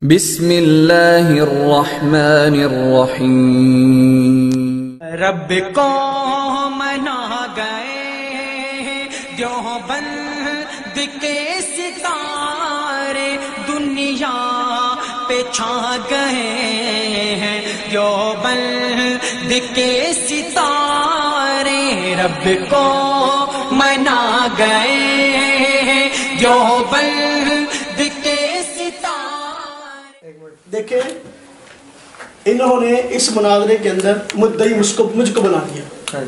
بسم اللہ الرحمن الرحیم۔ رب کو منا گئے جو بند کے ستارے دنیا پہ چھا گئے ہیں، جو بند کے ستارے رب کو منا گئے جو بند کے دیکھیں انہوں نے اس مناظرے کے اندر مدعی مجھ کو بنا دیا،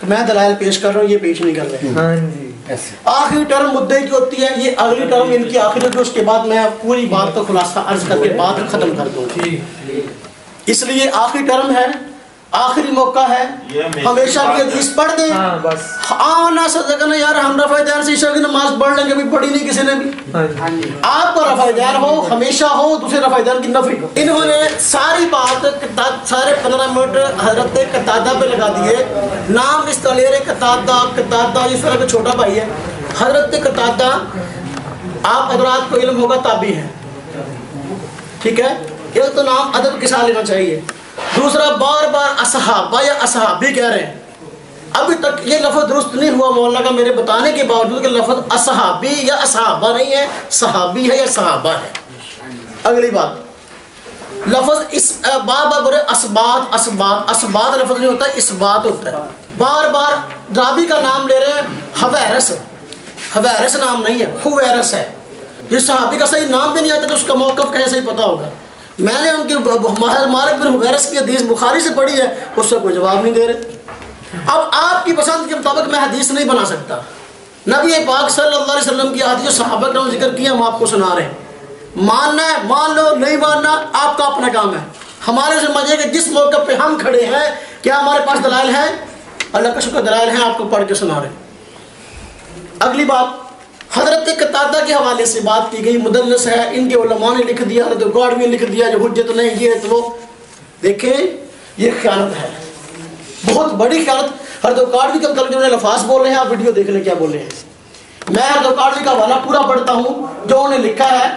میں دلائل پیش کر رہا ہوں، یہ پیش نہیں کر رہے۔ آخری ٹرم مدعی کی ہوتی ہے، یہ اگلی ٹرم ان کی آخری ہوتی ہے، اس کے بعد میں پوری بات کا خلاصہ عرض کر کے بعد ختم کر دوں گا۔ اس لیے آخری ٹرم ہے، آخری موقع ہے، ہمیشہ کی حدیث پڑھ دیں۔ آنا صدقنا یار، ہم رفع دین سے عشاء کی نماز پڑھ لیں گے، بھی پڑھی نہیں کسی نے بھی۔ آپ کو رفع دین ہو ہمیشہ ہو، دوسرے رفع دین کی نفی ہو۔ انہوں نے ساری بات سارے 15 منٹ حضرت قتادہ پہ لگا دیے، نام اس کا لے رہے قتادہ، اس طرح کا چھوٹا بھائی ہے حضرت قتادہ۔ آپ حضرات کو علم ہوگا تابعی ہے، ٹھیک ہے، ایک تو نام ادب کے ساتھ لینا چاہیے، دوسرا بار بار اصحابہ یا اصحابی کہہ رہے ہیں۔ ابھی تک یہ لفظ درست نہیں ہوا مولانا کا میرے بتانے کے باوجود کہ لفظ اصحابی یا اصحابہ نہیں ہے، صحابی ہے یا صحابہ ہے۔ اگلی بات، لفظ اس بار بار بولے اسبات لفظ نہیں ہوتا، اسبات ہوتا ہے۔ بار بار راوی کا نام لے رہے ہیں، حویرس نام نہیں ہے، حویرس ہے۔ یہ صحابی کا صحیح نام بھی نہیں آتا تو اس کا موقف کیسے صحیح پتا ہوگا؟ میں نے ان کی مالک بن حویرس کی حدیث بخاری سے پڑھی ہے، اس سے کوئی جواب نہیں دے رہے۔ اب آپ کی پسند کے مطابق میں حدیث نہیں بنا سکتا، نبی پاک صلی اللہ علیہ وسلم کی حدیث جو صحابہ کرام ذکر کی ہم آپ کو سنا رہے ہیں۔ ماننا ہے مان لو، نہیں ماننا آپ کا اپنا کام ہے۔ ہمارے ذمہ ہے کہ جس موقع پہ ہم کھڑے ہیں کیا ہمارے پاس دلائل ہیں؟ اللہ کا شکر دلائل ہیں، آپ کو پڑھ کے سنا رہے ہیں۔ اگلی بات، حضرت قتادہ کے حوالے سے بات کی گئی، مدلس ہے، ان کے علماء نے لکھ دیا، حضرت گوڑوی نے لکھ دیا جو حجت نہیں، یہ تو وہ دیکھیں، یہ خیانت ہے، بہت بڑی خیانت۔ حضرت گوڑوی کے مطلب جو انہیں الفاظ بول رہے ہیں، آپ ویڈیو دیکھ لیں کیا بول رہے ہیں۔ میں حضرت گوڑوی کا حوالہ پورا پڑھتا ہوں جو انہوں نے لکھا ہے۔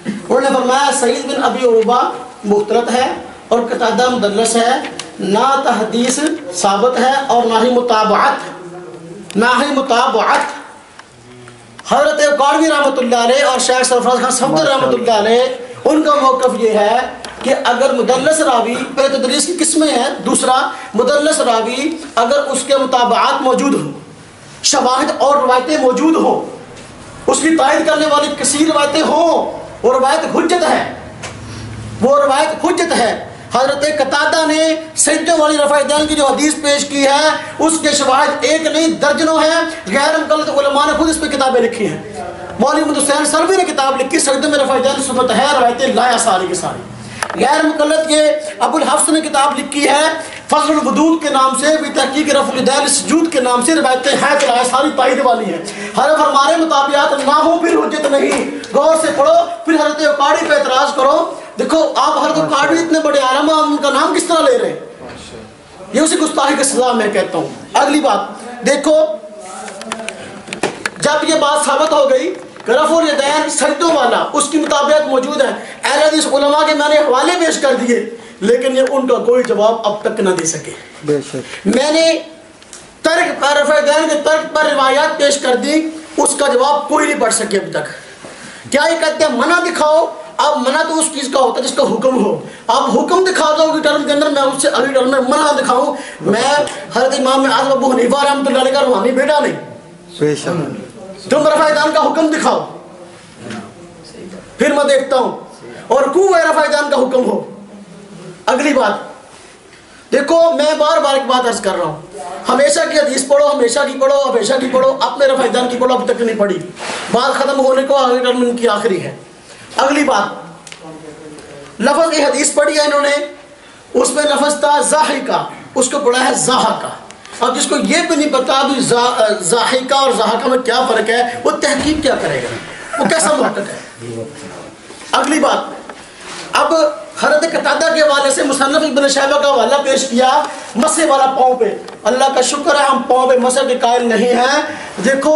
انہوں نے فرمایا سعید بن ابی عروبہ مختلط ہے اور قتادہ مدلس ہے، نہ تحدیث ثابت ہے اور نہ ہی متابعت۔ حضرت گوڑوی رحمۃ اللہ علیہ اور شیخ سرفراز خان صفدر رحمۃ اللہ علیہ، ان کا موقف یہ ہے کہ اگر مدلس راوی، پہلے تو تدلیس کی قسمیں ہیں، دوسرا مدلس راوی اگر اس کے مطابعات موجود ہوں، شواہد اور روایتیں موجود ہوں، اس کی تائید کرنے والی کثیر روایتیں ہوں، وہ روایت حجت ہے۔ حضرت قتادہ نے سجدوں والی رفع دین کی جو حدیث پیش کی ہے، اس کے شواہد ایک نہیں درجنوں ہیں، غیر مقلد علماء نے خود اس پہ کتابیں لکھی ہیں۔ مولوی محمد حسین سلوی نے کتاب لکھی سجدوں میں رفع دین ثبت ہے، روایتیں لایا ساری کی ساری۔ غیر مقلد کے ابو الحفص نے کتاب لکھی ہے فضل الودود کے نام سے، بھی تحقیق رفع الیدین سجود کے نام سے، روایتیں ہیں تو لایا ساری تائید والی ہیں۔ حضرت ہمارے مطابعات نہ ہو پھر حجت نہیں، غور سے پڑھو، پھر حضرت اقاڑی پہ اعتراض کرو۔ دیکھو آپ حضرت اقاڑی اتنے بڑے عالم ہیں، ان کا نام کس طرح لے رہے ہیں؟ یہ اسی گستاخی کی سزا میں کہتا ہوں۔ اگلی بات دیکھو، جب یہ بات ثابت ہو گئی کہ رفع الیدین سجدوں والا اس کی مطابعت موجود ہے، اہل حدیث علماء کے میں نے حوالے پیش کر دیے، لیکن یہ ان کا کوئی جواب اب تک نہ دے سکے۔ میں نے ترک پر رفع الیدین کے ترک پر روایات پیش کر دی، اس کا جواب کوئی نہیں پڑھ سکے اب تک۔ کیا یہ کہتے ہیں منع دکھاؤ؟ اب منع تو اس چیز کا ہوتا ہے جس کا حکم ہو، اب حکم دکھا دو کی ٹرم کے اندر، میں اس سے اگلی ٹرم میں منع دکھاؤں۔ میں حضرت امام اعظم ابو حنیفہ رحمۃ اللہ علیہ کا روحانی بیٹا نہیں، تم رفع الیدین کا حکم دکھاؤ پھر میں دیکھتا ہوں، اور رکوع رفع الیدین کا حکم ہو۔ اگلی بات دیکھو، میں بار بار ایک بات عرض کر رہا ہوں، ہمیشہ کی حدیث پڑھو، ہمیشہ کی پڑھو، اپنے رفع الیدین کی پڑھو، ابھی تک نہیں پڑھی، بات ختم ہونے کو اگلی ٹرم ان کی آخری ہے۔ اگلی بات، لفظ کی حدیث پڑھی ہے انہوں نے، اس میں لفظ تھا ضاحکہ، اس کو پڑھا ہے ضاحکہ۔ اب جس کو یہ بھی نہیں پتا بھی ضاحکہ اور ضاحکہ میں کیا فرق ہے، وہ تحقیق کیا کرے گا، وہ کیسا محقق ہے۔ اگلی بات، اب حضرت قتادہ کے حوالے سے مصنف ابن شیبہ کا حوالہ پیش کیا مسح والا پاؤں پہ۔ اللہ کا شکر ہے ہم پاؤں پہ مسح کے قائل نہیں ہیں۔ دیکھو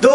2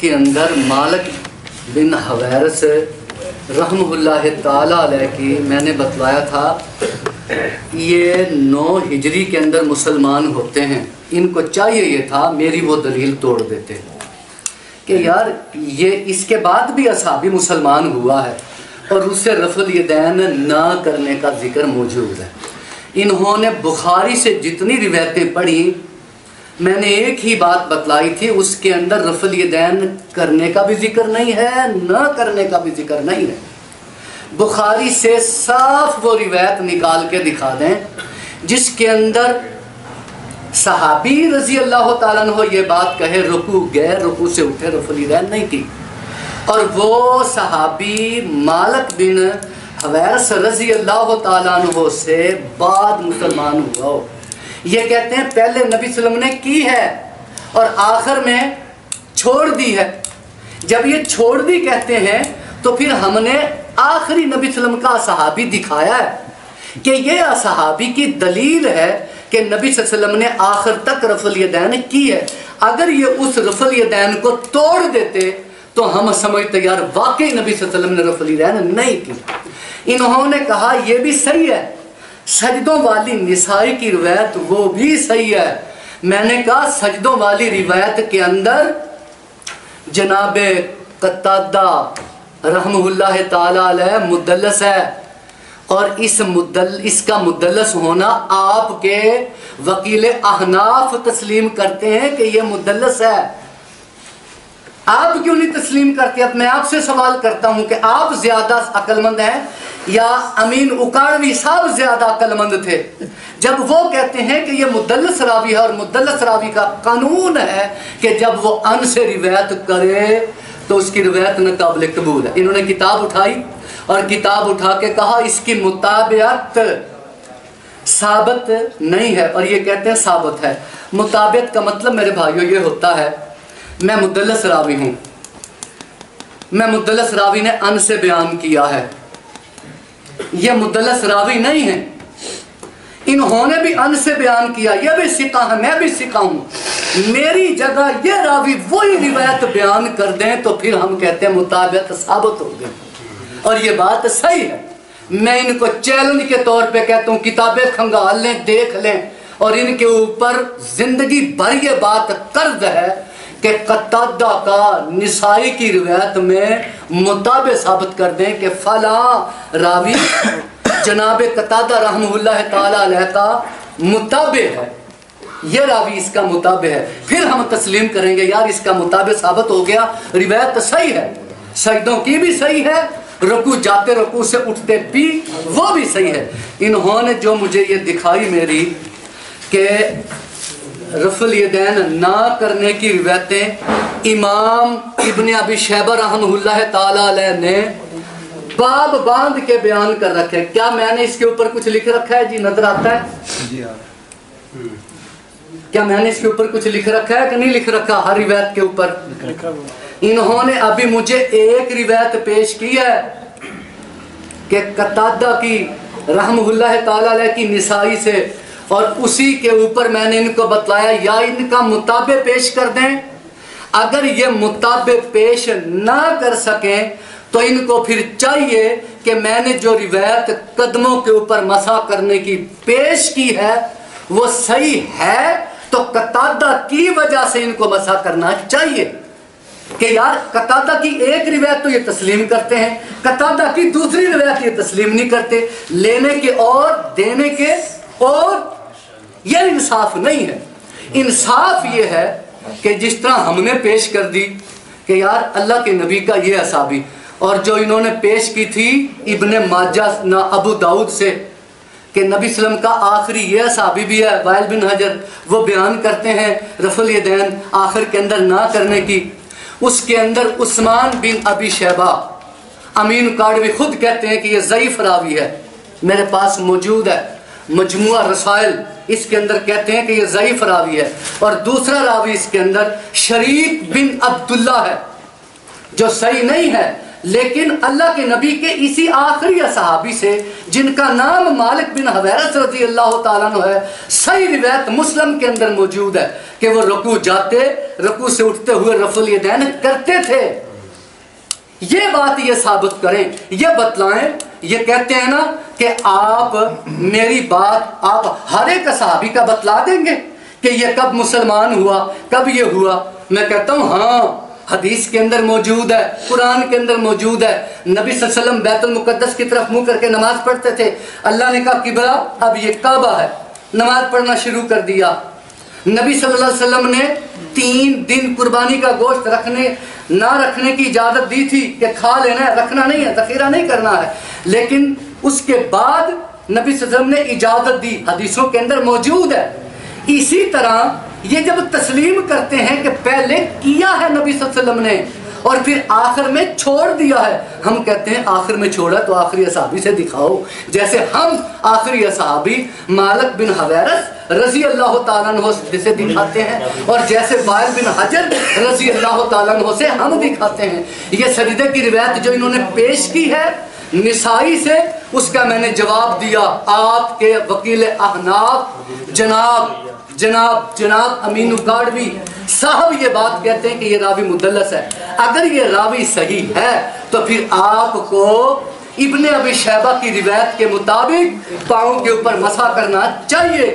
کے اندر مالک بن حویرث رحمہ اللہ تعالیٰ علیہ کی میں نے بتلایا تھا یہ 9 ہجری کے اندر مسلمان ہوتے ہیں. ان کو چاہیے یہ تھا میری وہ دلیل توڑ دیتے کہ یار یہ اس کے بعد بھی اصحابی مسلمان ہوا ہے اور اس سے رفع الیدین نہ کرنے کا ذکر موجود ہے. انہوں نے بخاری سے جتنی روایتیں پڑھی میں نے ایک ہی بات بتلائی تھی، اس کے اندر رفع الیدین کرنے کا بھی ذکر نہیں ہے، نہ کرنے کا بھی ذکر نہیں ہے. بخاری سے صاف وہ روایت نکال کے دکھا دیں جس کے اندر صحابی رضی اللہ تعالیٰ عنہ یہ بات کہے رکوع گئے، رکوع سے اٹھے، رفع الیدین نہیں کی، اور وہ صحابی مالک بن حویرث رضی اللہ تعالیٰ عنہ سے بعد مسلمان ہوا ہو. یہ کہتے ہیں پہلے نبی صلی اللہ علیہ وسلم نے کی ہے اور آخر میں چھوڑ دی ہے. جب یہ چھوڑ دی کہتے ہیں تو پھر ہم نے آخری نبی صلی اللہ علیہ وسلم کا صحابی دکھایا ہے کہ یہ صحابی کی دلیل ہے کہ نبی صلی اللہ علیہ وسلم نے آخر تک رفع الیدین کی ہے. اگر یہ اس رفع الیدین کو توڑ دیتے تو ہم سمجھتے یار واقعی نبی صلی اللہ علیہ وسلم نے رفع الیدین نہیں کی. انہوں نے کہا یہ بھی صحیح ہے، سجدوں والی نسائی کی روایت وہ بھی صحیح ہے. میں نے کہا سجدوں والی روایت کے اندر جناب قتادہ رحمہ اللہ تعالیٰ علیہ مدلس ہے، اور اس کا مدلس ہونا آپ کے وکیل احناف تسلیم کرتے ہیں کہ یہ مدلس ہے. آپ کیوں نہیں تسلیم کرتے؟ اب میں آپ سے سوال کرتا ہوں کہ آپ زیادہ عقل مند ہیں یا امین اکاڑوی صاحب زیادہ عقل مند تھے جب وہ کہتے ہیں کہ یہ مدلس راوی ہے، اور مدلس راوی کا قانون ہے کہ جب وہ ان سے روایت کرے تو اس کی روایت نہ قابل قبول ہے. انہوں نے کتاب اٹھائی اور کتاب اٹھا کے کہا اس کی مطابعت ثابت نہیں ہے، اور یہ کہتے ہیں ثابت ہے. مطابعت کا مطلب میرے بھائیوں یہ ہوتا ہے میں مدلس راوی ہوں، میں مدلس راوی نے ان سے بیان کیا ہے، یہ مدلس راوی نہیں ہے، انہوں نے بھی ان سے بیان کیا، یہ بھی ثقہ ہے، میں بھی ثقہ ہوں، میری جگہ یہ راوی وہی روایت بیان کر دیں تو پھر ہم کہتے ہیں مطابعت ثابت ہو گئی. اور یہ بات صحیح ہے. میں ان کو چیلنج کے طور پہ کہتا ہوں کتابیں کھنگال لیں، دیکھ لیں، اور ان کے اوپر زندگی بھر یہ بات قرض ہے کہ قتادہ کا نسائی کی روایت میں مطابع ثابت کر دیں کہ فلاں راوی جناب قتادہ رحمہ اللہ تعالیٰ علیہ کا مطابع ہے، یہ راوی اس کا مطابع ہے. پھر ہم تسلیم کریں گے یار اس کا مطابع ثابت ہو گیا، روایت صحیح ہے، سجدوں کی بھی صحیح ہے، رکوع جاتے رکوع سے اٹھتے بھی وہ بھی صحیح ہے. انہوں نے جو مجھے یہ دکھائی میری کہ رفع الیدین نہ کرنے کی روایتیں امام ابن ابی شیبہ رحمہ اللہ تعالیٰ علیہ نے باب باندھ کے بیان کر رکھے. کیا میں نے اس کے اوپر کچھ لکھ رکھا ہے؟ جی نظر آتا ہے؟ جی ہاں. کیا میں نے اس کے اوپر کچھ لکھ رکھا ہے کہ نہیں لکھ رکھا؟ ہر روایت کے اوپر انہوں نے ابھی مجھے ایک روایت پیش کی ہے کہ قتادہ کی رحمہ اللہ تعالیٰ علیہ کی نسائی سے، اور اسی کے اوپر میں نے ان کو بتلایا یا ان کا مطابع پیش کر دیں. اگر یہ مطابع پیش نہ کر سکیں تو ان کو پھر چاہیے کہ میں نے جو روایت قدموں کے اوپر مسح کرنے کی پیش کی ہے وہ صحیح ہے تو قتادہ کی وجہ سے ان کو مسح کرنا چاہیے کہ یار قتادہ کی ایک روایت تو یہ تسلیم کرتے ہیں، قتادہ کی دوسری روایت یہ تسلیم نہیں کرتے. لینے کے اور دینے کے اور، یہ انصاف نہیں ہے. انصاف یہ ہے کہ جس طرح ہم نے پیش کر دی کہ یار اللہ کے نبی کا یہ اصحابی، اور جو انہوں نے پیش کی تھی ابن ماجہ نہ ابو داؤد سے کہ نبی صلی اللہ علیہ وسلم کا آخری یہ اصحابی بھی ہے وائل بن حجر، وہ بیان کرتے ہیں رفع الیدین آخر کے اندر نہ کرنے کی. اس کے اندر عثمان بن ابی شیبہ امین کاڑوی خود کہتے ہیں کہ یہ ضعیف راوی ہے، میرے پاس موجود ہے مجموعہ رسائل، اس کے اندر کہتے ہیں کہ یہ ضعیف راوی ہے. اور دوسرا راوی اس کے اندر شریک بن عبداللہ ہے جو صحیح نہیں ہے، لیکن اللہ کے نبی کے اسی آخری صحابی سے جن کا نام مالک بن حویرث رضی اللہ تعالیٰ عنہ ہے، صحیح روایت مسلم کے اندر موجود ہے کہ وہ رکوع جاتے، رکوع سے اٹھتے ہوئے رفع الیدین کرتے تھے۔ یہ بات یہ ثابت کریں، یہ بتلائیں، یہ کہتے ہیں نا کہ آپ میری بات آپ ہر ایک صحابی کا بتلا دیں گے کہ یہ کب مسلمان ہوا، کب یہ ہوا۔ میں کہتا ہوں ہاں، حدیث کے اندر موجود ہے، قرآن کے اندر موجود ہے۔ نبی صلی اللہ علیہ وسلم بیت المقدس کی طرف منہ کر کے نماز پڑھتے تھے، اللہ نے کہا قبلہ اب یہ کعبہ ہے، نماز پڑھنا شروع کر دیا۔ نبی صلی اللہ علیہ وسلم نے 3 دن قربانی کا گوشت نہ رکھنے کی اجازت دی تھی کہ کھا لینا ہے، رکھنا نہیں ہے، ذخیرہ نہیں کرنا ہے، لیکن اس کے بعد نبی صلی اللہ علیہ وسلم نے اجازت دی، حدیثوں کے اندر موجود ہے۔ اسی طرح یہ جب تسلیم کرتے ہیں کہ پہلے کیا ہے نبی صلی اللہ علیہ وسلم نے اور پھر آخر میں چھوڑ دیا ہے، ہم کہتے ہیں آخر میں چھوڑا تو آخری صحابی سے دکھاؤ، جیسے ہم آخری صحابی مالک بن حویرث رضی اللہ تعالیٰ عنہ سے دکھاتے ہیں، اور جیسے وائل بن حجر رضی اللہ تعالیٰ عنہ سے ہم دکھاتے ہیں۔ یہ سجدے کی روایت جو انہوں نے پیش کی ہے نسائی سے، اس کا میں نے جواب دیا۔ آپ کے وکیل احناف جناب امین اکاڑوی صاحب یہ بات کہتے ہیں کہ یہ راوی مدلس ہے۔ اگر یہ راوی صحیح ہے تو پھر آپ کو ابن ابی شیبہ کی روایت کے مطابق پاؤں کے اوپر مسح کرنا چاہیے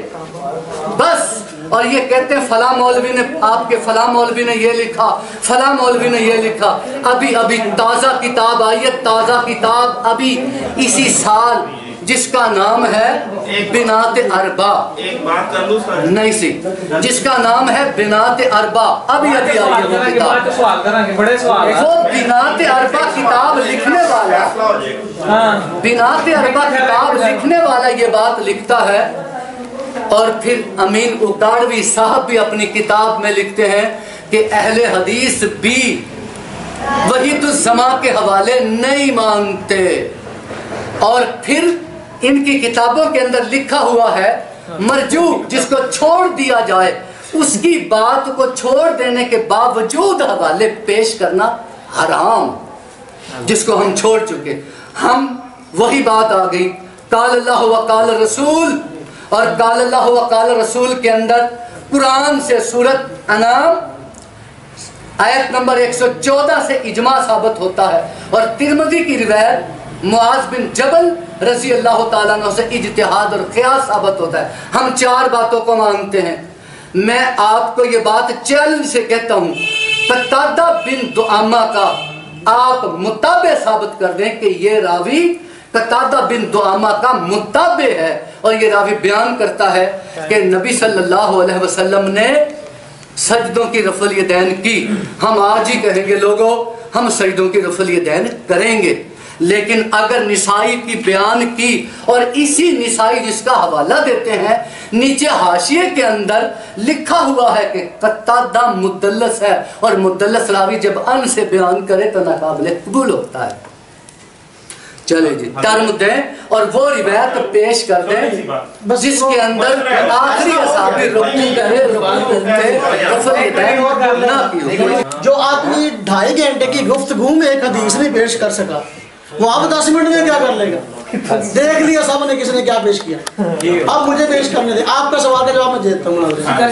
بس۔ اور یہ کہتے ہیں فلاں مولوی نے، آپ کے فلاں مولوی نے یہ لکھا، فلاں مولوی نے یہ لکھا۔ ابھی تازہ کتاب آئی ہے، تازہ کتاب ابھی اسی سال، جس کا نام ہے بنات اربع، نہیں سی، جس کا نام ہے بنات اربع، ابھی آئی ہے وہ کتاب۔ وہ بنات اربع کتاب لکھنے والا، بنات اربع کتاب لکھنے والا یہ بات لکھتا ہے، اور پھر امین اکاڑوی صاحب بھی اپنی کتاب میں لکھتے ہیں کہ اہل حدیث بھی وحید الزماں کے حوالے نہیں مانتے، اور پھر ان کی کتابوں کے اندر لکھا ہوا ہے مرجو جس کو چھوڑ دیا جائے، اس کی بات کو چھوڑ دینے کے باوجود حوالے پیش کرنا حرام، جس کو ہم چھوڑ چکے۔ ہم وہی بات آ گئی قال اللہ و قال رسول، اور قال اللہ و قال رسول کے اندر قرآن سے سورۃ انعام آیت نمبر 114 سے اجماع ثابت ہوتا ہے، اور ترمذی کی روایت معاذ بن جبل رضی اللہ تعالیٰ عنہ سے اجتہاد اور قیاس ثابت ہوتا ہے۔ ہم 4 باتوں کو مانتے ہیں۔ میں آپ کو یہ بات چیلنج سے کہتا ہوں، قتادہ بن دعامہ کا آپ متابع ثابت کر دیں کہ یہ راوی قتادہ بن دعامہ کا متابع ہے، اور یہ راوی بیان کرتا ہے کہ نبی صلی اللہ علیہ وسلم نے سجدوں کی رفع الیدین کی۔ ہم آج ہی کہیں گے لوگوں ہم سجدوں کی رفع الیدین کریں گے، لیکن اگر نسائی کی بیان کی، اور اسی نسائی جس کا حوالہ دیتے ہیں نیچے حاشیے کے اندر لکھا ہوا ہے کہ قتادہ مدلس ہے، اور مدلس راوی جب ان سے بیان کرے تو ناقابل قبول ہوتا ہے۔ چلے جی ٹرم دیں اور وہ روایت پیش کر دیں جس کے اندر آخری صحابی رکوع کرے، رکوع کرتے رفع الیدین نہ کی ہو۔ جو آدمی 2.5 گھنٹے کی گفتگو میں ایک حدیث نہیں پیش کر سکا، وہ آپ 10 منٹ میں کیا کر لے گا؟ دیکھ لیا سب نے کس نے کیا پیش کیا، اب مجھے پیش کرنے دیں۔ آپ کا سوال کا جواب میں دیتا ہوں،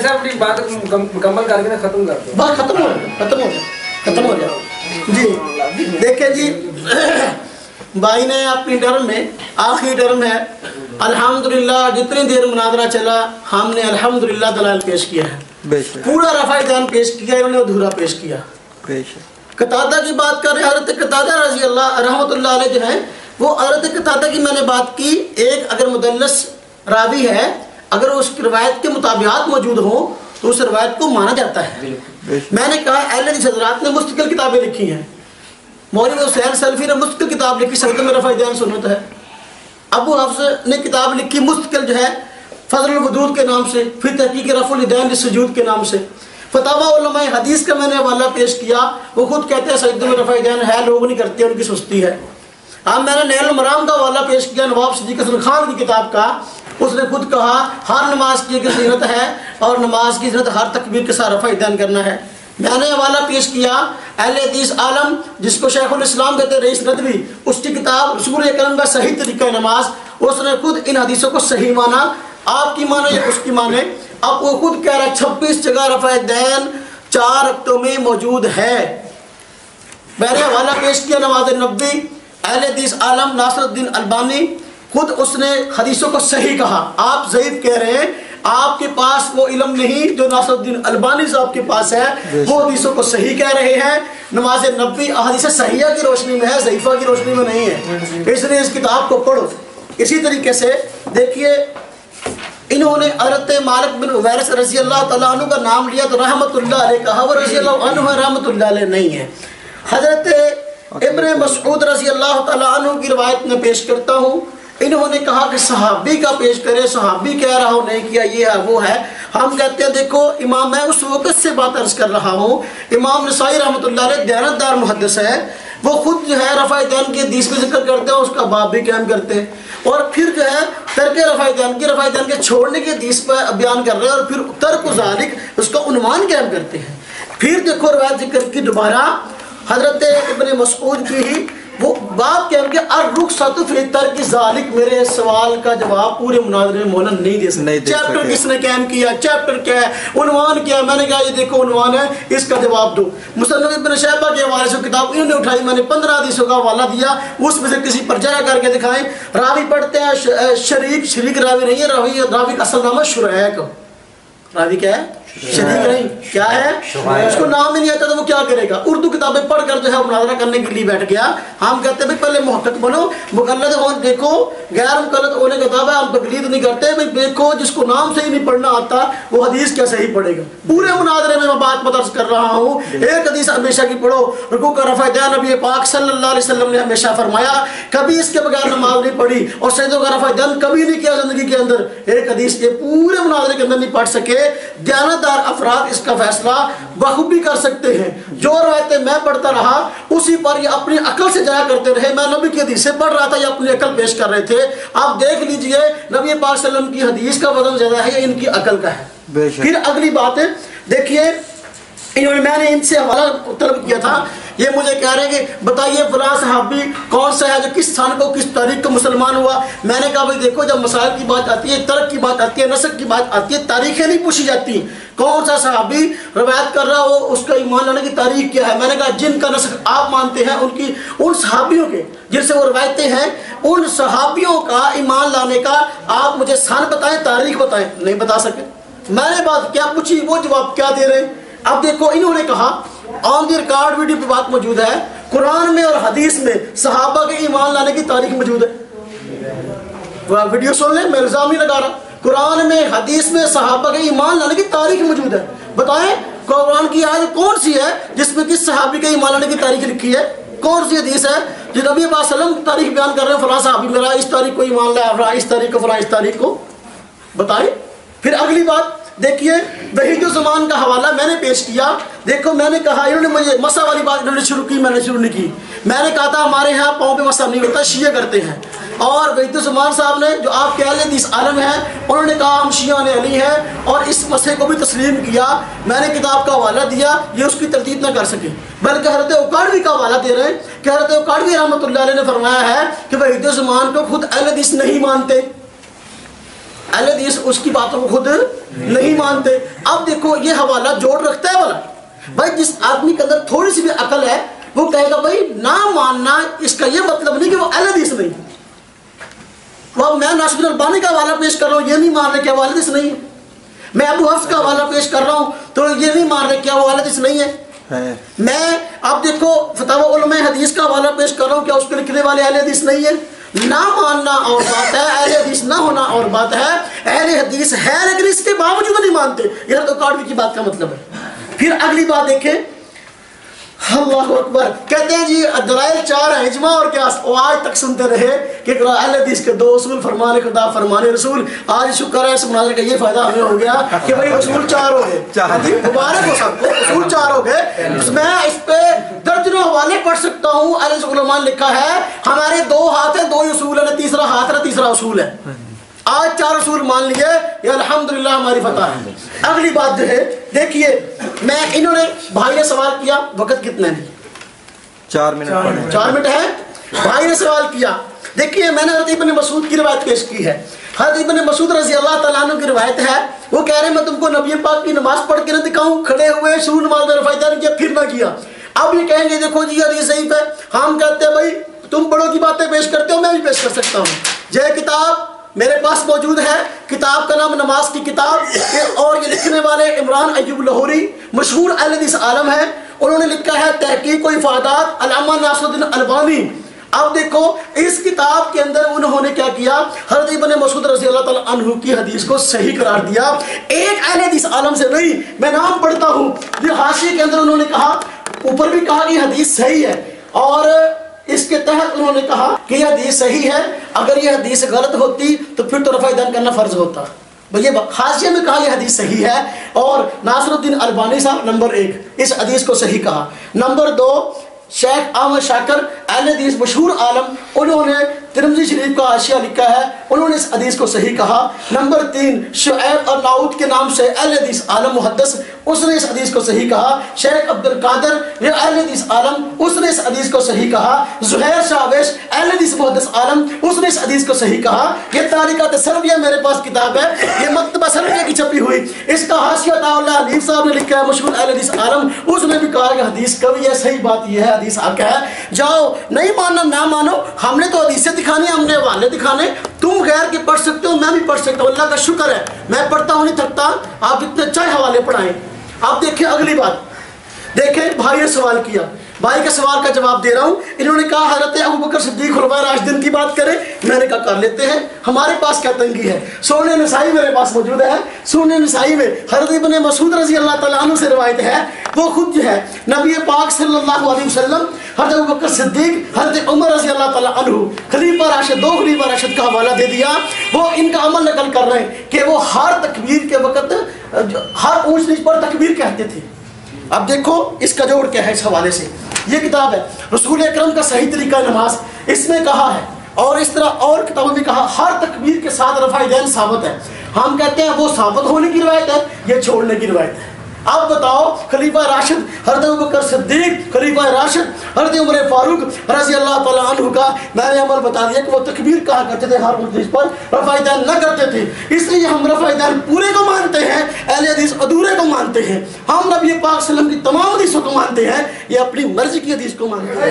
اپنی بات مکمل کر کے ختم کر دیں، بس ختم ہو جائے۔ جی دیکھیں جی، بھائی نے اپنی ٹرم میں آخری ٹرم ہے الحمدللہ، جتنی دیر مناظرہ چلا ہم نے الحمدللہ دلائل پیش کیا ہے، پورا رفع الیدین پیش کیا، انہوں نے ادھورا پیش کیا۔ قتادہ کی بات کر رہے ہیں، حضرت قتادہ رضی اللہ رحمۃ اللہ علیہ جو ہیں، وہ حضرت قتادہ کی میں نے بات کی، ایک اگر مدلس راوی ہے، اگر اس کی روایت کے مطابقات موجود ہوں تو اس روایت کو مانا جاتا ہے۔ میں نے کہا اہل حدیث حضرات نے مستقل کتابیں لکھی ہیں، مولوی حسین سلفی نے مستقل کتاب لکھی سجدہ میں رفع الیدین سنت ہے، ابو حفص نے کتاب لکھی مستقل جو ہے فضل الودود کے نام سے، پھر تحقیق رفع الیدین للسجود کے نام سے، فتاوی علماء حدیث کا میں نے حوالہ پیش کیا، وہ خود کہتے ہیں سجدہ میں رفع الیدین ہے، لوگ نہیں کرتے، ان کی سستی ہے۔ اب میں نے نیل المرام کا حوالہ پیش کیا نواب صدیق حسن خان کی کتاب کا، اس نے خود کہا ہر نماز کی ایک زینت ہے، اور نماز کی زینت ہر تکبیر کے ساتھ رفع الیدین کرنا ہے۔ میں نے حوالہ پیش کیا اہل حدیث عالم جس کو شیخ الاسلام کہتے ہیں رئیس ندوی، اس کی کتاب رسول اکرم کا صحیح طریقہ نماز، اس نے خود ان حدیثوں کو صحیح مانا، آپ کی مانے یا اس کی مانے، اب وہ خود کہہ رہا ہے 26 جگہ رفع دین 4 رکعتوں میں موجود ہے۔ میں نے حوالہ پیش کیا نواز نبوی، اہل حدیث عالم ناصر الدین البانی، خود اس نے حدیثوں کو صحیح کہا۔ آپ ضعیف کہہ رہے ہیں، آپ کے پاس وہ علم نہیں جو ناصر الدین البانی صاحب کے پاس ہے، وہ حدیثوں کو صحیح کہہ رہے ہیں۔ نماز نبوی احادیث صحیحہ کی روشنی میں ہے، ضعیفہ کی روشنی میں نہیں ہے، اس لیے اس کتاب کو پڑھو۔ اسی طریقے سے دیکھیے انہوں نے حضرت مالک بن حویرث رضی اللہ تعالیٰ عنہ کا نام لیا تو رحمت اللہ علیہ کہا، وہ رضی اللہ عنہ رحمت اللہ علیہ نہیں ہے۔ حضرت ابن مسعود رضی اللہ تعالیٰ عنہ کی روایت میں پیش کرتا ہوں، انہوں نے کہا کہ صحابی کا پیش کرے، صحابی کہہ رہا ہوں نہیں کیا، یہ ہے وہ ہے۔ ہم کہتے ہیں دیکھو امام، میں اس وقت سے بات عرض کر رہا ہوں، امام نسائی رحمۃ اللہ علیہ دیانتدار محدث ہے، وہ خود جو ہے رفع دین کی حدیث میں ذکر کرتے ہیں، اس کا باب بھی قائم کرتے ہیں، اور پھر جو ہے ترک رفع دین کے چھوڑنے کی حدیث پہ بیان کر رہے ہیں، اور پھر ترک ذالک اس کا عنوان قائم کرتے ہیں۔ پھر دیکھو روایت ذکر کی دوبارہ حضرت ابن مسعود کی ہی وہ باب کہہ کہ الرخصۃ فی ترک ذالک، میرے سوال کا جواب پورے مناظرے میں مولانا نہیں دے سکتے۔ چیپٹر کس نے قائم کیا، چیپٹر کیا ہے، عنوان کیا ہے؟ میں نے کہا یہ دیکھو عنوان ہے، اس کا جواب دو۔ مصنف ابن شیبہ کے حوالے سے کتاب انہوں نے اٹھائی، میں نے 15 حدیثوں کا حوالہ دیا، اس میں سے کسی پر جمع کر کے دکھائیں۔ راوی پڑھتے ہیں شریک راوی نہیں ہے، راوی کا اصل نام ہے شریک۔ راوی کیا ہے؟ شریک نہیں، کیا ہے؟ اس کو نام ہی نہیں آتا تو وہ کیا کرے گا؟ اردو کتابیں پڑھ کر جو ہے مناظرہ کرنے کے لیے بیٹھ گیا۔ ہم کہتے ہیں بھائی پہلے محقق بنو، مقلد ہو، دیکھو غیر مقلد ہونے کا دعویٰ ہم تقلید نہیں کرتے، بھائی دیکھو جس کو نام سے ہی نہیں پڑھنا آتا وہ حدیث کیا صحیح پڑھے گا؟ پورے مناظرے میں بات مدرس کر رہا ہوں، ایک حدیث ہمیشہ کی پڑھو، رکوع کا رفع دین نبی پاک صلی اللہ علیہ وسلم نے ہمیشہ فرمایا، کبھی اس کے بغیر نماز نہیں پڑھی، اور سجدوں کا رفع دین کبھی نہیں کیا زندگی کے اندر۔ ایک حدیث کے پورے مناظرے کے اندر نہیں پڑھ سکے، دیانتدار افراد اس کا فیصلہ بخوبی کر سکتے ہیں۔ جو روایتیں میں پڑھتا رہا اسی پر یہ اپنی عقل سے جایا کرتے رہے، میں نبی کی حدیث سے پڑھ رہا تھا، یہ اپنی عقل پیش کر رہے تھے۔ آپ دیکھ لیجئے نبی پاک صلی اللہ علیہ وسلم کی حدیث کا وزن زیادہ ہے یا ان کی عقل کا ہے؟ پھر اگلی بات ہے، دیکھیے میں نے ان سے حوالہ طلب کیا تھا، یہ مجھے کہہ رہے ہیں کہ بتائیے فلاں صحابی کون سا ہے جو کس سن کو کس تاریخ کو مسلمان ہوا۔ میں نے کہا بھائی دیکھو جب مسائل کی بات آتی ہے، ترک کی بات آتی ہے، نسک کی بات آتی ہے، تاریخیں نہیں پوچھی جاتی، کون سا صحابی روایت کر رہا ہو اس کا ایمان لانے کی تاریخ کیا ہے۔ میں نے کہا جن کا نسک آپ مانتے ہیں ان صحابیوں کے جن سے وہ روایتیں ہیں، ان صحابیوں کا ایمان لانے کا آپ مجھے سن بتائیں، تاریخ بتائیں، نہیں بتا سکے۔ میں نے بات کیا پوچھی، وہ جواب کیا دے رہے ہیں؟ اب دیکھو انہوں نے کہا آن دی ریکارڈ ویڈیو پہ بات موجود ہے، قرآن میں اور حدیث میں صحابہ کے ایمان لانے کی تاریخ موجود ہے۔ وہ ویڈیو سن لیں، میں الزام نہیں لگا رہا، قرآن میں حدیث میں صحابہ کے ایمان لانے کی تاریخ موجود ہے۔ بتائیں قرآن کی آیت کون سی ہے جس میں کس صحابی کے ایمان لانے کی تاریخ لکھی ہے؟ کون سی حدیث ہے جو نبی صلی اللہ علیہ وسلم تاریخ بیان کر رہے ہیں، فلاں صحابی میرا اس تاریخ کو ایمان لایا، فلاں اس تاریخ کو، فلاں اس تاریخ کو؟ بتائیں۔ پھر اگلی بات دیکھیے وحید الزمان کا حوالہ میں نے پیش کیا۔ دیکھو میں نے کہا انہوں نے مجھے مسا والی بات انہوں نے شروع کی، میں نے شروع نہیں کی۔ میں نے کہا تھا ہمارے ہاں پاؤں پہ مسا نہیں ہوتا، شیعہ کرتے ہیں، اور وحید الزمان صاحب نے جو آپ کے اہل حدیث عالم ہیں انہوں نے کہا ہم شیعہ نے علی ہیں، اور اس مسئلے کو بھی تسلیم کیا۔ میں نے کتاب کا حوالہ دیا، یہ اس کی تردید نہ کر سکے، بلکہ حضرت اوکاڑوی کا حوالہ دے رہے ہیں کہ حضرت اوکاڑوی رحمۃ اللہ علیہ نے فرمایا ہے کہ وحید الزمان کو خود اہل حدیث نہیں مانتے، اہل حدیث اس کی باتوں کو خود نہیں مانتے۔ اب دیکھو یہ حوالہ جوڑ رکھتا ہے والا، بھائی جس آدمی کے اندر تھوڑی سی بھی عقل ہے وہ کہے گا بھائی نہ ماننا اس کا یہ مطلب نہیں کہ وہ اہل حدیث نہیں۔ وہ میں ناصر الدین البانی کا حوالہ پیش کر رہا ہوں، یہ نہیں مان رہے کہ وہ اہل حدیث نہیں ہے۔ میں ابو حفص کا حوالہ پیش کر رہا ہوں تو یہ نہیں مان رہے کیا وہ اہل حدیث نہیں ہے۔ میں اب دیکھو فتاوی علماء حدیث کا حوالہ پیش کر رہا ہوں، کیا اس کے لکھنے والے اہل حدیث نہیں ہے؟ نہ ماننا اور بات ہے، اہل حدیث نہ ہونا اور بات ہے۔ اہل حدیث ہے لیکن اس کے باوجود نہیں مانتے، یہ تو کاٹوی کی بات کا مطلب ہے۔ پھر اگلی بات دیکھیں، اللہ اکبر، کہتے ہیں جی دلائل 4 ہیں، اجماع اور قیاس، وہ آج تک سنتے رہے کہ اہل حدیث کے 2 اصول، فرمان خدا فرمان رسول۔ آج شکر ہے اس مناظرے کا یہ فائدہ ہمیں ہو گیا کہ بھائی اصول 4 ہو گئے، مبارک ہو سب کو، اصول 4 ہو گئے۔ میں اس پہ درجنوں حوالے پڑھ سکتا ہوں، اہل علماء نے لکھا ہے ہمارے 2 ہاتھ ہیں، 2 اصول ہے، تیسرا ہاتھ ہے، تیسرا اصول ہے۔ آج 4 اصول مان لیے، یہ الحمدللہ ہماری فتح ہے۔ اگلی بات جو ہے دیکھیے میں انہوں نے بھائی نے سوال کیا، وقت کتنا ہے؟ 4 منٹ 4 منٹ ہے. بھائی نے سوال کیا، دیکھیے میں نے حضرت ابن مسعود کی روایت پیش کی ہے. حضرت ابن مسعود رضی اللہ تعالیٰ عنہ کی روایت ہے، وہ کہہ رہے ہیں میں تم کو نبی پاک کی نماز پڑھ کے نہ دکھاؤں، کھڑے ہوئے شروع نماز میں رفع دین کیا پھر نہ کیا. اب یہ کہیں گے دیکھو جی حدیث ضعیف ہے. ہم کہتے ہیں بھائی تم بڑوں کی باتیں پیش کرتے ہو، میں بھی پیش کر سکتا ہوں. یہ کتاب میرے پاس موجود ہے، کتاب کا نام نماز کی کتاب، اور یہ لکھنے والے عمران ایوب لاہوری مشہور اہل حدیث عالم ہے. انہوں نے لکھا ہے تحقیق و افادات علامہ ناصر الدین البانی. اب دیکھو اس کتاب کے اندر انہوں نے کیا کیا، حضرت ابن مسعود رضی اللہ تعالیٰ عنہ کی حدیث کو صحیح قرار دیا. ایک اہل حدیث عالم سے نہیں، میں نام پڑھتا ہوں. یہ حاشیے کے اندر انہوں نے کہا، اوپر بھی کہا کہ حدیث صحیح ہے، اور اس کے تحت انہوں نے کہا کہ یہ حدیث صحیح ہے، اگر یہ حدیث غلط ہوتی تو پھر تو رفع دین کرنا فرض ہوتا. یہ حاشیے میں کہا یہ حدیث صحیح ہے، اور ناصر الدین البانی صاحب نمبر 1 اس حدیث کو صحیح کہا. نمبر 2 شیخ احمد شاکر اہل حدیث مشہور عالم، انہوں نے ترمذی شریف کا حاشیہ لکھا ہے، انہوں نے اس حدیث کو صحیح کہا. نمبر 3 شعیب الناؤد کے نام سے اہل حدیث عالم محدث، اس نے اس حدیث کو صحیح کہا. شیخ عبد القادر یہ اہل حدیث عالم، اس نے اس حدیث کو صحیح کہا. زہیر شاویش اہل حدیث محدث عالم، اس نے اس حدیث کو صحیح کہا. یہ تاریخات سلفیہ میرے پاس کتاب ہے، یہ مکتبہ سلفیہ کی چھپی ہوئی، اس کا حاشیہ عطاء اللہ حنیف صاحب نے لکھا ہے، مشہور اہل حدیث عالم. اس نے بھی کہا کہ حدیث کبھی ہے، صحیح بات یہ ہے، حدیث حق ہے. جاؤ نہیں ماننا نہ مانو، ہم نے تو حدیثیں دکھانی، ہم نے حوالے دکھانے. تم غیر کے پڑھ سکتے ہو، میں بھی پڑھ سکتا ہوں، اللہ کا شکر ہے میں پڑھتا ہوں نہیں تھکتا. آپ جتنے چاہے حوالے پڑھائیں. آپ دیکھیں اگلی بات، دیکھیں بھائی نے سوال کیا، بھائی کے سوال کا جواب دے رہا ہوں. انہوں نے کہا حضرت ابوبکر صدیق خلفائے راشدین کی بات کریں. میں نے کہا کر لیتے ہیں، ہمارے پاس کیا تنگی ہے. سنن نسائی میرے پاس موجود ہے. سنن نسائی میں حضرت ابن مسعود رضی اللہ تعالیٰ عنہ سے روایت ہے، وہ خود جو ہے نبی پاک صلی اللہ علیہ وسلم، حضرت ابوبکر صدیق، حضرت عمر رضی اللہ تعالیٰ عنہ خلیفہ راشد، 2 خلیفہ راشد کا حوالہ دے دیا. وہ ان کا عمل نقل کر رہے ہیں کہ وہ ہر تکبیر کے وقت ہر اونچ نیچ پر تکبیر کہتے تھے. اب دیکھو اس کا جوڑ کیا ہے اس حوالے سے. یہ کتاب ہے رسول اکرم کا صحیح طریقہ نماز، اس میں کہا ہے، اور اس طرح اور کتابوں میں کہا ہر تکبیر کے ساتھ رفع دین ثابت ہے. ہم کہتے ہیں وہ ثابت ہونے کی روایت ہے، یہ چھوڑنے کی روایت ہے. اب بتاؤ خلیفہ راشد حضرت ابوبکر صدیق، خلیفہ راشد حضرت عمر فاروق رضی اللہ تعالیٰ عنہ کا میں نے عمل بتا دیا کہ وہ تکبیر کہا کرتے تھے، ہر مجلس پر رفع دین نہ کرتے تھے. اس لیے ہم رفع دین پورے کو مانتے ہیں، اہل حدیث ادھورے کو مانتے ہیں. ہم نبی پاک صلی اللہ علیہ وسلم کی تمام حدیثوں کو مانتے ہیں، یہ اپنی مرضی کی حدیث کو مانتے ہیں.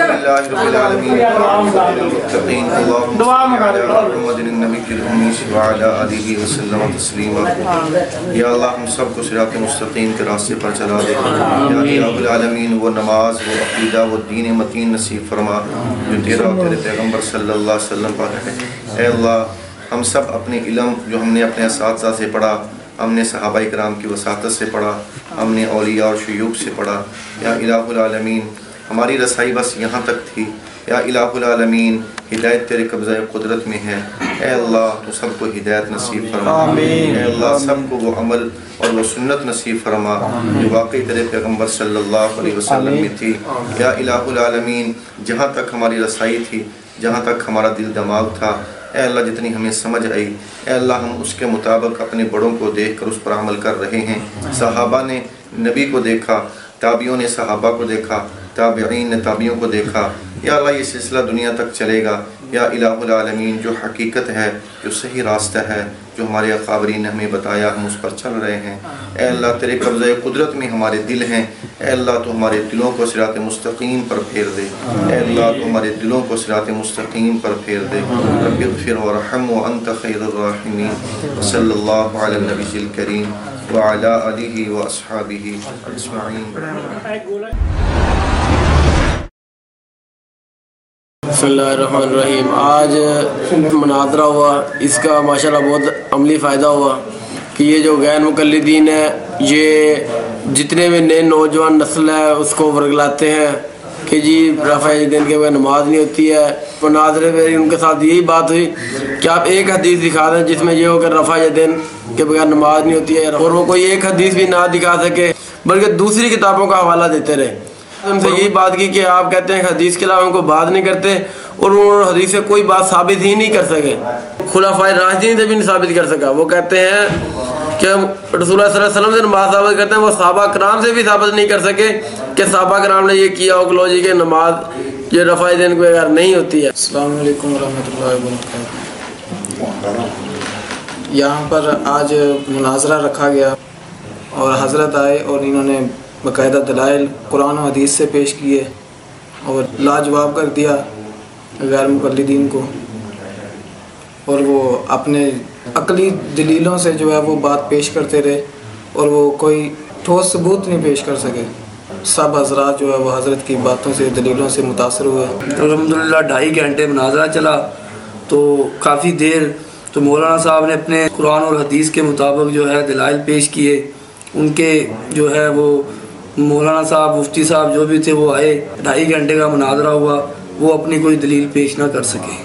یا اللہ ہم سب کو صراط مستقیم کے راستے پر چلا دے. یا رب العالمین وہ نماز، وہ عقیدہ، وہ دین متین نصیب فرما جو تیرا اور تیرے پیغمبر صلی اللہ علیہ وسلم پر ہے. اے اللہ ہم سب اپنے علم جو ہم نے اپنے اساتذہ سے پڑھا، ہم نے صحابہ کرام کی وساطت سے پڑھا، ہم نے اولیاء اور شیوخ سے پڑھا. یا الہ العالمین ہماری رسائی بس یہاں تک تھی. یا الہ العالمین ہدایت تیرے قبضہ قدرت میں ہے. اے اللہ تو سب کو ہدایت نصیب فرما. اے اللہ سب کو وہ عمل اور وہ سنت نصیب فرما جو واقعی تیرے پیغمبر صلی اللہ علیہ وسلم میں تھی. یا الہ العالمین جہاں تک ہماری رسائی تھی، جہاں تک ہمارا دل دماغ تھا، اے اللہ جتنی ہمیں سمجھ آئی، اے اللہ ہم اس کے مطابق اپنے بڑوں کو دیکھ کر اس پر عمل کر رہے ہیں. صحابہ نے نبی کو دیکھا، تابعیوں نے صحابہ کو دیکھا، تابعین نے تابعیوں کو دیکھا. یا اللہ یہ سلسلہ دنیا تک چلے گا. یا الہ العالمین جو حقیقت ہے، جو صحیح راستہ ہے، جو ہمارے اکابرین نے ہمیں بتایا، ہم اس پر چل رہے ہیں. اے اللہ تیرے قبضہ قدرت میں ہمارے دل ہیں. اے اللہ تو ہمارے دلوں کو صراط مستقیم پر پھیر دے. اے اللہ تو ہمارے دلوں کو صراط مستقیم پر پھیر دے. رب اغفر وارحم وانت خیر الراحمین. صلی اللہ علی النبی الکریم وعلی آلہ واصحابہ اجمعین. بسم اللہ الرحمن الرحیم. آج مناظرہ ہوا، اس کا ماشاءاللہ بہت عملی فائدہ ہوا کہ یہ جو غیر مقلدین ہے، یہ جتنے بھی نئے نوجوان نسل ہے اس کو ورگلاتے ہیں کہ جی رفع دین کے بغیر نماز نہیں ہوتی ہے. مناظرے میں ان کے ساتھ یہی بات ہوئی کہ آپ ایک حدیث دکھا دیں جس میں یہ ہو کہ رفع دین کے بغیر نماز نہیں ہوتی ہے، اور وہ کوئی ایک حدیث بھی نہ دکھا سکے بلکہ دوسری کتابوں کا حوالہ دیتے رہے. ہم سے یہی بات کی کہ آپ کہتے ہیں حدیث کے علاوہ ہم کو بات نہیں کرتے، اور وہ حدیث سے کوئی بات ثابت ہی نہیں کر سکے. خلفائے راشدین سے بھی نہیں ثابت کر سکا. وہ کہتے ہیں کہ رسول اللہ صلی اللہ علیہ وسلم سے نماز ثابت کرتے ہیں، وہ صحابہ کرام سے بھی ثابت نہیں کر سکے کہ صحابہ کرام نے یہ کیا ہو کہ لو جی کہ نماز یہ رفع دین کے بغیر نہیں ہوتی ہے۔ السلام علیکم ورحمۃ اللہ وبرکاتہ۔ یہاں پر آج مناظرہ رکھا گیا اور حضرت آئے اور انہوں نے باقاعدہ دلائل قرآن و حدیث سے پیش کیے اور لاجواب کر دیا غیر مقلدین کو، اور وہ اپنے عقلی دلیلوں سے جو ہے وہ بات پیش کرتے رہے اور وہ کوئی ٹھوس ثبوت نہیں پیش کر سکے۔ سب حضرات جو ہے وہ حضرت کی باتوں سے دلیلوں سے متاثر ہوئے۔ الحمدللہ 2.5 گھنٹے مناظرہ چلا تو کافی دیر تو مولانا صاحب نے اپنے قرآن اور حدیث کے مطابق جو ہے دلائل پیش کیے۔ ان کے جو ہے وہ مولانا صاحب مفتی صاحب جو بھی تھے وہ آئے، 2.5 گھنٹے کا مناظرہ ہوا، وہ اپنی کوئی دلیل پیش نہ کر سکے۔